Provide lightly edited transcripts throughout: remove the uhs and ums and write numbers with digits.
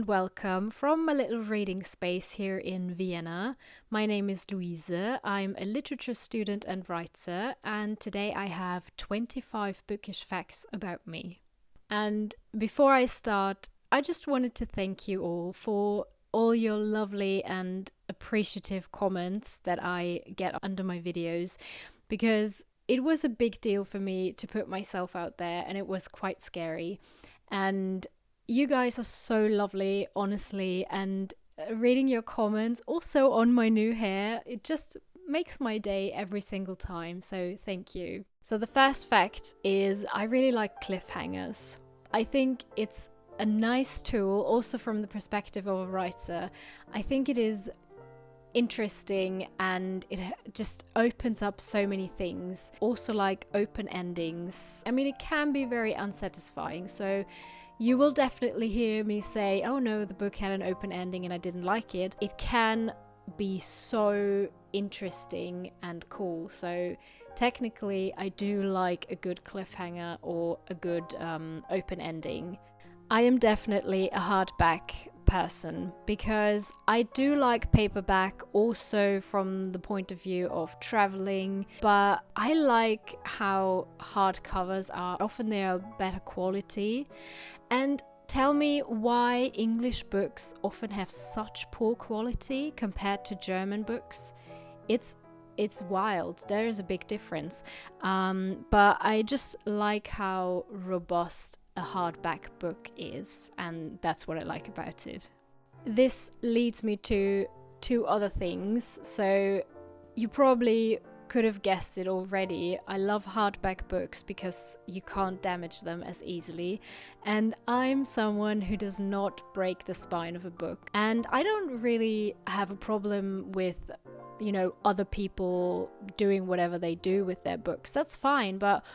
welcome from my little reading space here in Vienna. My name is Luise. I'm a literature student and writer, and today I have 25 bookish facts about me. And before I start, I just wanted to thank you all for all your lovely and appreciative comments that I get under my videos, because it was a big deal for me to put myself out there, and it was quite scary. And you guys are so lovely, honestly, and reading your comments also on my new hair, it just makes my day every single time, so thank you. So the first fact is I really like cliffhangers. I think it's a nice tool, also from the perspective of a writer. I think it is interesting and it just opens up so many things. Also like open endings. I mean, it can be very unsatisfying, so you will definitely hear me say, oh no, the book had an open ending and I didn't like it. It can be so interesting and cool. So technically, I do like a good cliffhanger or a good open ending. I am definitely a hardback person because I do like paperback also from the point of view of traveling, but I like how hardcovers are. Often they are better quality. And tell me why English books often have such poor quality compared to German books. It's wild. There is a big difference. But I just like how robust a hardback book is, and that's what I like about it. This leads me to two other things. So you probably could have guessed it already. I love hardback books because you can't damage them as easily, and I'm someone who does not break the spine of a book, and I don't really have a problem with other people doing whatever they do with their books. That's fine, but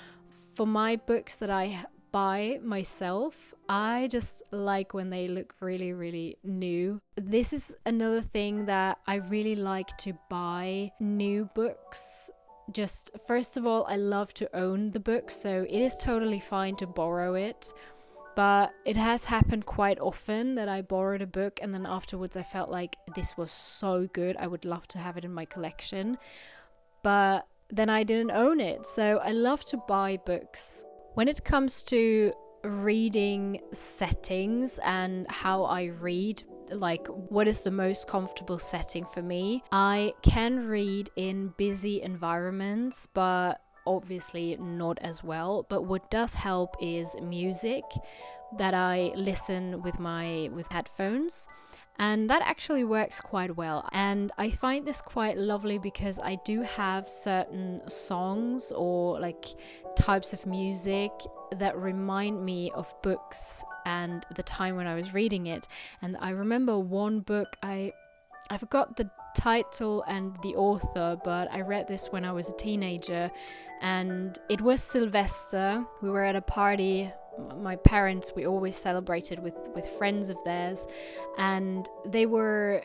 for my books that I buy myself, I just like when they look really, really new. This is another thing that I really like to buy new books. Just first of all, I love to own the book, so it is totally fine to borrow it. But it has happened quite often that I borrowed a book and then afterwards I felt like this was so good, I would love to have it in my collection. But then I didn't own it, so I love to buy books. When it comes to reading settings and how I read, like what is the most comfortable setting for me, I can read in busy environments, but obviously not as well. But what does help is music that I listen with headphones, and that actually works quite well. And I find this quite lovely because I do have certain songs or like types of music that remind me of books and the time when I was reading it. And I remember one book, I forgot the title and the author, but I read this when I was a teenager, and it was Sylvester. We were at a party. My parents, we always celebrated with friends of theirs, and they were,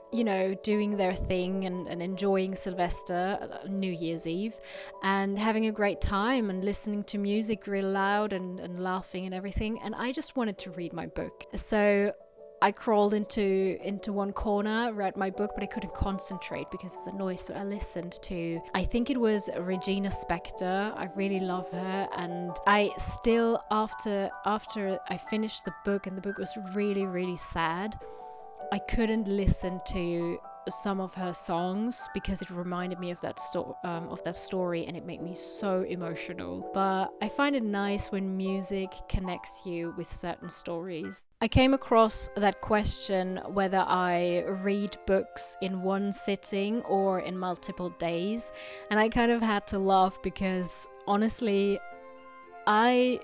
doing their thing and enjoying Sylvester, New Year's Eve, and having a great time and listening to music real loud and laughing and everything. And I just wanted to read my book. So I crawled into one corner, read my book, but I couldn't concentrate because of the noise. So I listened to, I think it was Regina Spektor. I really love her, and I still, after I finished the book and the book was really, really sad, I couldn't listen to some of her songs because it reminded me of that story, and it made me so emotional. But I find it nice when music connects you with certain stories. I came across that question whether I read books in one sitting or in multiple days, and I kind of had to laugh because honestly I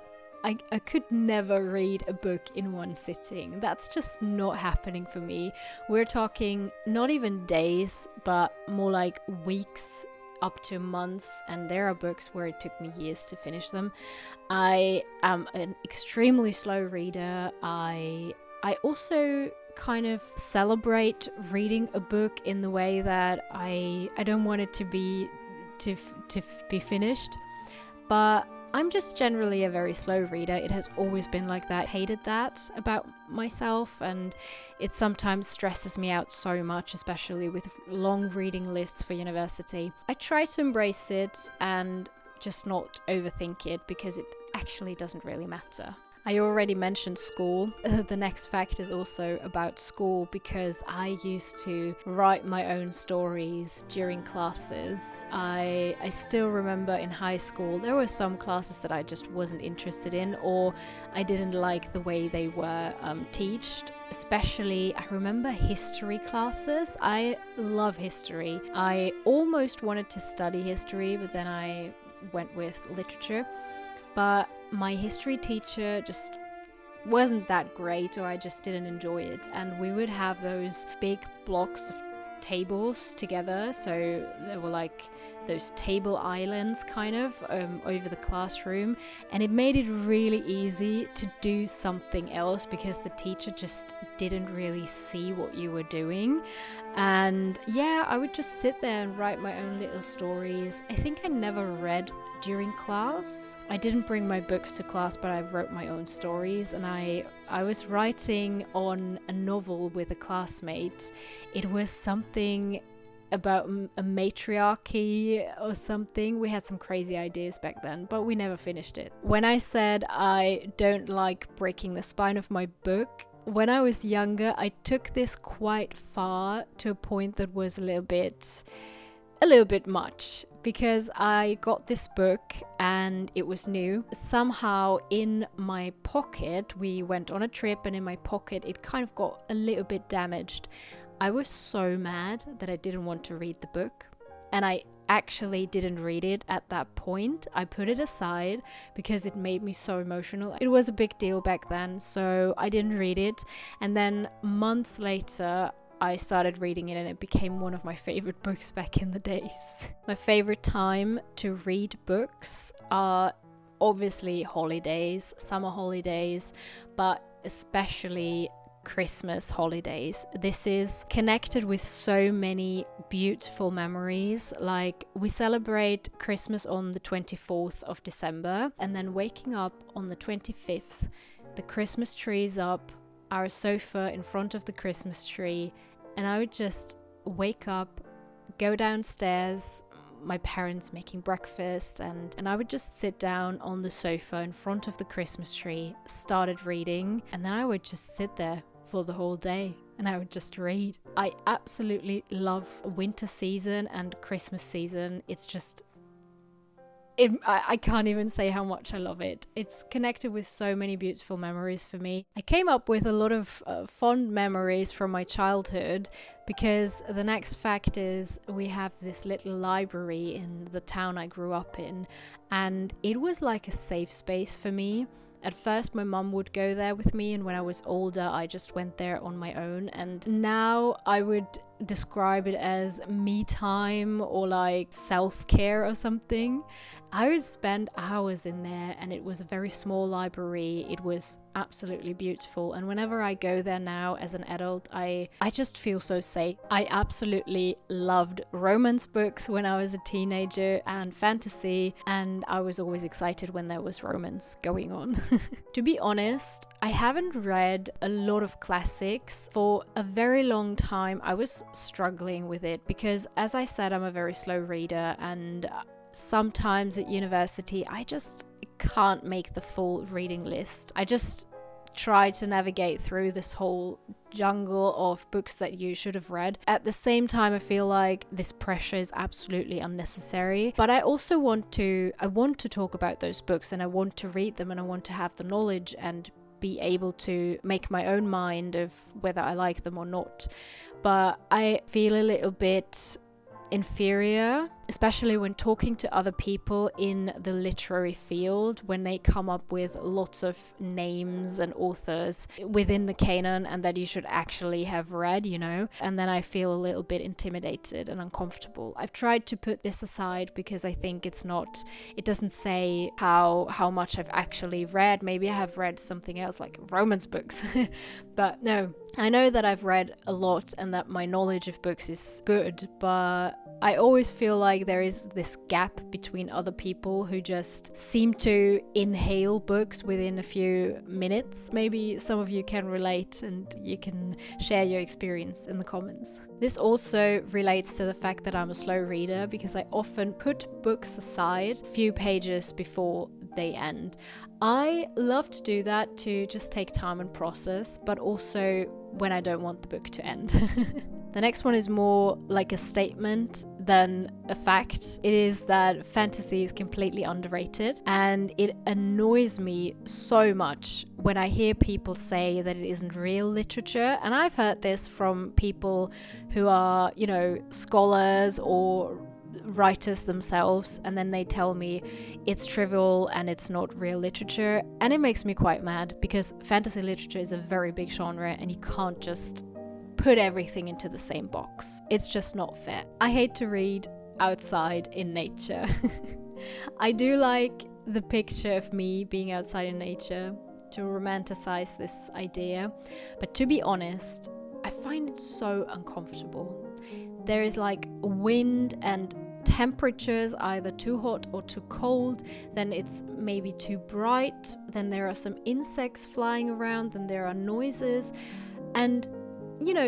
could never read a book in one sitting. That's just not happening for me. We're talking not even days, but more like weeks up to months, and there are books where it took me years to finish them. I am an extremely slow reader. I also kind of celebrate reading a book in the way that I don't want it to be finished, but I'm just generally a very slow reader. It has always been like that. I hated that about myself, and it sometimes stresses me out so much, especially with long reading lists for university. I try to embrace it and just not overthink it, because it actually doesn't really matter. I already mentioned school. The next fact is also about school, because I used to write my own stories during classes. I still remember in high school there were some classes that I just wasn't interested in, or I didn't like the way they were taught. Especially, I remember history classes. I love history. I almost wanted to study history, but then I went with literature. But my history teacher just wasn't that great, or I just didn't enjoy it. And we would have those big blocks of tables together, so there were like those table islands kind of over the classroom, and it made it really easy to do something else, because the teacher just didn't really see what you were doing. And yeah, I would just sit there and write my own little stories. I think I never read during class. I didn't bring my books to class, but I wrote my own stories, and I was writing on a novel with a classmate. It was something about a matriarchy or something. We had some crazy ideas back then, but we never finished it. When I said I don't like breaking the spine of my book, when I was younger, I took this quite far, to a point that was a little bit much, because I got this book and it was new. Somehow in my pocket, we went on a trip, and in my pocket it kind of got a little bit damaged. I was so mad that I didn't want to read the book, and I actually didn't read it at that point. I put it aside because it made me so emotional. It was a big deal back then, so I didn't read it. And then months later, I started reading it, and it became one of my favorite books back in the days. My favorite time to read books are obviously holidays, summer holidays, but especially Christmas holidays. This is connected with so many beautiful memories. Like, we celebrate Christmas on the 24th of December, and then waking up on the 25th, the Christmas tree is up, our sofa in front of the Christmas tree, and I would just wake up, go downstairs, my parents making breakfast, and I would just sit down on the sofa in front of the Christmas tree, started reading, and then I would just sit there for the whole day, and I would just read. I absolutely love winter season and Christmas season. It's just, I can't even say how much I love it. It's connected with so many beautiful memories for me. I came up with a lot of fond memories from my childhood, because the next fact is we have this little library in the town I grew up in, and it was like a safe space for me. At first, my mum would go there with me, and when I was older, I just went there on my own. And now I would describe it as me time, or like self-care or something. I would spend hours in there, and it was a very small library. It was absolutely beautiful, and whenever I go there now as an adult, I just feel so safe. I absolutely loved romance books when I was a teenager, and fantasy, and I was always excited when there was romance going on. To be honest, I haven't read a lot of classics for a very long time. I was struggling with it because, as I said, I'm a very slow reader, and sometimes at university I just can't make the full reading list. I just try to navigate through this whole jungle of books that you should have read. At the same time, I feel like this pressure is absolutely unnecessary, but I also want to talk about those books, and I want to read them, and I want to have the knowledge and be able to make my own mind of whether I like them or not. But I feel a little bit inferior, especially when talking to other people in the literary field, when they come up with lots of names and authors within the canon and that you should actually have read, and then I feel a little bit intimidated and uncomfortable. I've tried to put this aside because I think it doesn't say how much I've actually read. Maybe I have read something else, like romance books. But no, I know that I've read a lot and that my knowledge of books is good, but I always feel like there is this gap between other people who just seem to inhale books within a few minutes. Maybe some of you can relate and you can share your experience in the comments. This also relates to the fact that I'm a slow reader because I often put books aside a few pages before they end. I love to do that to just take time and process, but also when I don't want the book to end. The next one is more like a statement than a fact. It is that fantasy is completely underrated, and it annoys me so much when I hear people say that it isn't real literature. And I've heard this from people who are, scholars or writers themselves, and then they tell me it's trivial and it's not real literature, and it makes me quite mad because fantasy literature is a very big genre and you can't just put everything into the same box. It's just not fair. I hate to read outside in nature. I do like the picture of me being outside in nature to romanticize this idea, but to be honest, I find it so uncomfortable. There is like wind and temperatures either too hot or too cold, then it's maybe too bright, then there are some insects flying around, then there are noises, and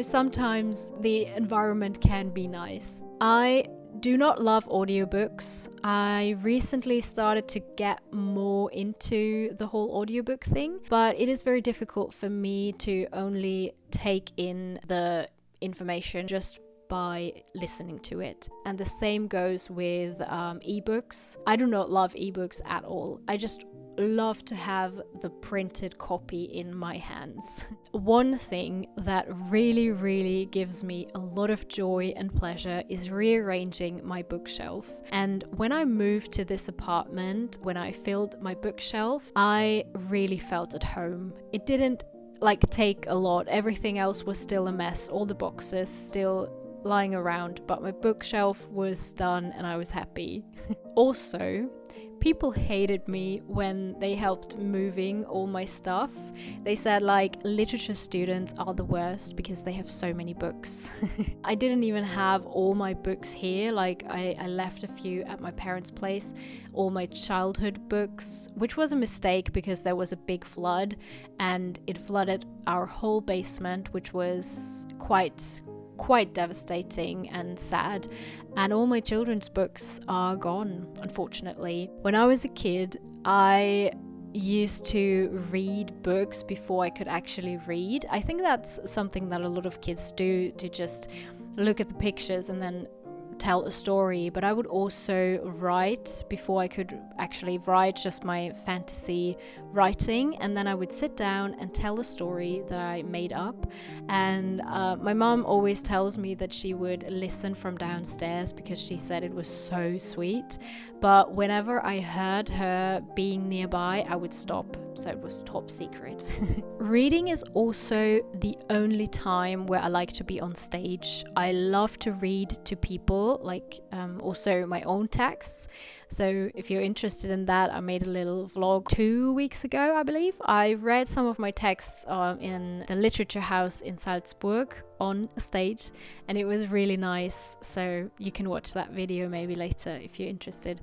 sometimes the environment can be nice. I do not love audiobooks. I recently started to get more into the whole audiobook thing, but it is very difficult for me to only take in the information just by listening to it. And the same goes with ebooks. I do not love ebooks at all. I just love to have the printed copy in my hands. One thing that really gives me a lot of joy and pleasure is rearranging my bookshelf. And when I moved to this apartment, when I filled my bookshelf, I really felt at home. It didn't take a lot. Everything else was still a mess. All the boxes still lying around, but my bookshelf was done and I was happy. Also, people hated me when they helped moving all my stuff. They said literature students are the worst because they have so many books. I didn't even have all my books here. I left a few at my parents' place, all my childhood books, which was a mistake because there was a big flood and it flooded our whole basement, which was quite devastating and sad, and all my children's books are gone, unfortunately. When I was a kid, I used to read books before I could actually read. I think that's something that a lot of kids do, to just look at the pictures and then tell a story, but I would also write before I could actually write, just my fantasy writing, and then I would sit down and tell a story that I made up. And my mom always tells me that she would listen from downstairs because she said it was so sweet, but whenever I heard her being nearby, I would stop, so it was top secret. Reading is also the only time where I like to be on stage. I love to read to people, also my own texts. So if you're interested in that, I made a little vlog 2 weeks ago, I believe. I read some of my texts in the literature house in Salzburg on a stage, and it was really nice. So you can watch that video maybe later if you're interested.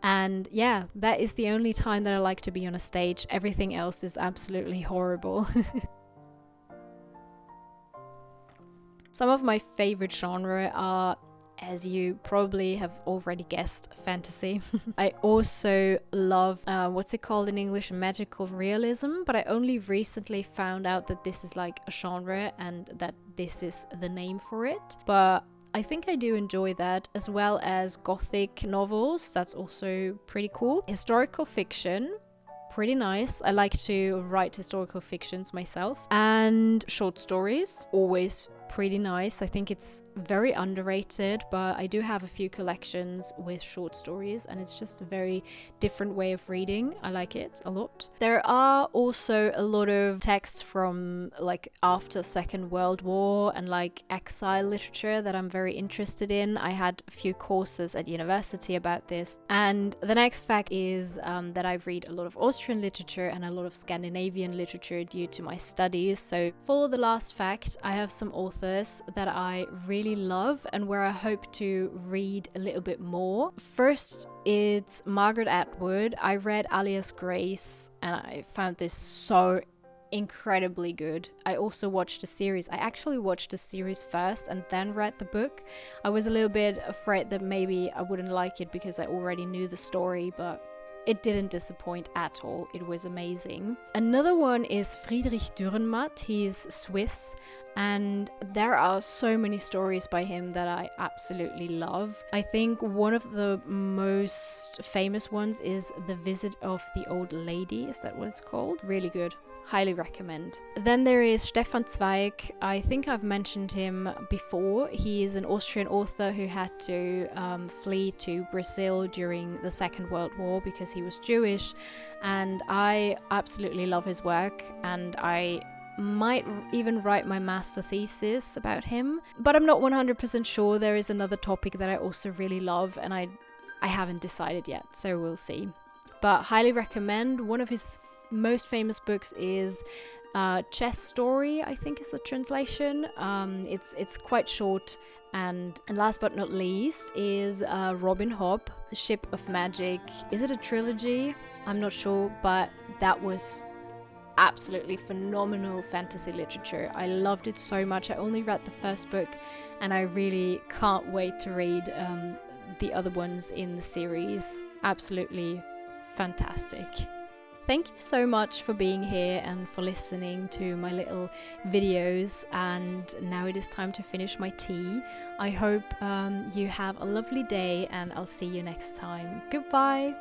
And yeah, that is the only time that I like to be on a stage. Everything else is absolutely horrible. Some of my favorite genre are, as you probably have already guessed, fantasy. I also love, what's it called in English? Magical realism, but I only recently found out that this is like a genre and that this is the name for it. But I think I do enjoy that, as well as gothic novels. That's also pretty cool. Historical fiction, pretty nice. I like to write historical fictions myself. And short stories, always pretty nice. I think it's very underrated, but I do have a few collections with short stories, and it's just a very different way of reading. I like it a lot. There are also a lot of texts from after Second World War and exile literature that I'm very interested in. I had a few courses at university about this. And the next fact is that I read a lot of Austrian literature and a lot of Scandinavian literature due to my studies. So for the last fact, I have some authors authors that I really love and where I hope to read a little bit more. First, it's Margaret Atwood. I read Alias Grace and I found this so incredibly good. I also watched the series. I actually watched the series first and then read the book. I was a little bit afraid that maybe I wouldn't like it because I already knew the story, but it didn't disappoint at all. It was amazing. Another one is Friedrich Dürrenmatt. He's Swiss, and there are so many stories by him that I absolutely love. I think one of the most famous ones is The Visit of the Old Lady. Is that what it's called? Really good. Highly recommend. Then there is Stefan Zweig. I think I've mentioned him before. He is an Austrian author who had to flee to Brazil during the Second World War because he was Jewish, and I absolutely love his work, and I might even write my master thesis about him, but I'm not 100% sure. There is another topic that I also really love, and I haven't decided yet, so we'll see. But highly recommend. One of his most famous books is Chess Story, I think is the translation. It's quite short. And last but not least is Robin Hobb, Ship of Magic. Is it a trilogy? I'm not sure, but that was absolutely phenomenal fantasy literature. I loved it so much. I only read the first book and I really can't wait to read the other ones in the series. Absolutely fantastic. Thank you so much for being here and for listening to my little videos, and now it is time to finish my tea. I hope you have a lovely day and I'll see you next time. Goodbye!